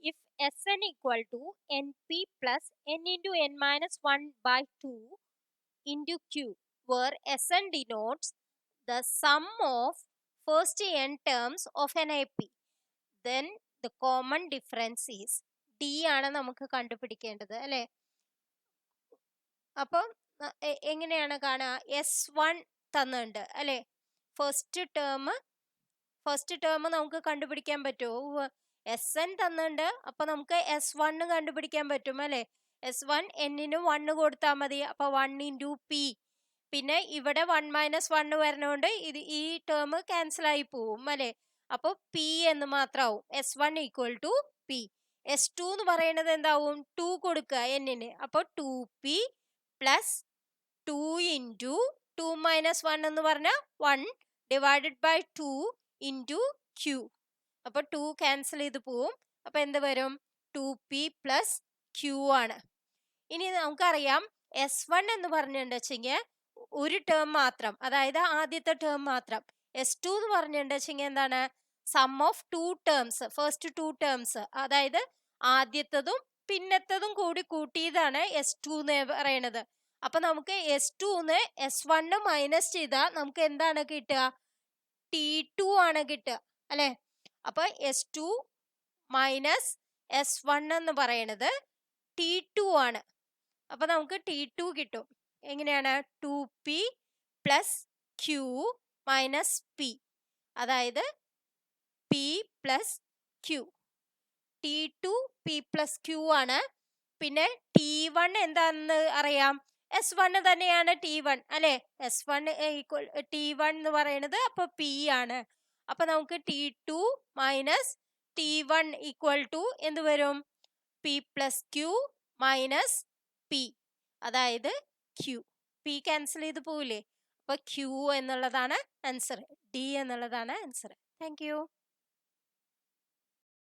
if Sn equal to Np plus n into n minus 1 by 2 into Q, where Sn denotes the sum of first n terms of an AP, then the common difference is D ആണ് നമുക്ക് കണ്ടുപിടിക്കേണ്ടത് അല്ലേ. അപ്പം എങ്ങനെയാണ് കാണുക? S1 തന്നിട്ടുണ്ട് അല്ലേ. First term നമുക്ക് കണ്ടുപിടിക്കാൻ പറ്റുമോ? Sn തന്നിട്ടുണ്ട്, അപ്പൊ നമുക്ക് S1 കണ്ടുപിടിക്കാൻ പറ്റും അല്ലേ. S1 n-ന് 1 കൊടുത്താൽ മതി. അപ്പൊ 1 into P. പിന്നെ ഇവിടെ 1 minus 1 വരണോണ്ട് ഈ ടേം ക്യാൻസൽ ആയി പോവും അല്ലേ. അപ്പൊ P എന്ന് മാത്രമാവും. S1 equal to P. S2 എന്ന് പറയുന്നത് എന്താവും? 2 കൊടുക്കുക n-ന്. അപ്പൊ 2P പ്ലസ് 2 into 2 minus 1 എന്ന് പറഞ്ഞാൽ 1 divided by 2 into Q. അപ്പൊ 2 ക്യാൻസൽ ചെയ്ത് പോവും. അപ്പൊ എന്ത് വരും? 2P പ്ലസ് Q ആണ്. ഇനി നമുക്കറിയാം S1 എന്ന് പറഞ്ഞിട്ടുണ്ടെങ്കിൽ ഒരു ടേം മാത്രം, അതായത് ആദ്യത്തെ ടേം മാത്രം. S2 എന്ന് പറഞ്ഞിട്ടുണ്ടെങ്കിൽ എന്താണ്? Sum of 2 terms, first 2 terms, അതായത് ആദ്യത്തതും പിന്നത്തതും കൂടി കൂട്ടിയതാണ് S2 എന്ന് പറയണത്. അപ്പൊ നമുക്ക് S2 ന്ന് S1 മൈനസ് ചെയ്താൽ നമുക്ക് എന്താണ് കിട്ടുക? T2 ആണ് കിട്ടുക അല്ലെ. അപ്പൊ S2 മൈനസ് S1 എന്ന് പറയണത് T2 ആണ്. അപ്പൊ നമുക്ക് T2 കിട്ടും. എങ്ങനെയാണ്? 2P plus Q minus P, അതായത് P plus Q. T2 P plus Q ആണ്. പിന്നെ T1 എന്താണെന്ന് അറിയാം. S1 തന്നെയാണ് T1 അല്ലെ. S1 T1 എന്ന് പറയുന്നത് അപ്പൊ P ആണ്. അപ്പൊ നമുക്ക് T2 minus T1 equal to എന്ത് വരും? P plus Q minus P, അതായത് Q. P ക്യാൻസൽ ചെയ്ത് പോവില്ലേ. അപ്പൊ Q എന്നുള്ളതാണ് ആൻസർ. D എന്നുള്ളതാണ് ആൻസർ. Thank you.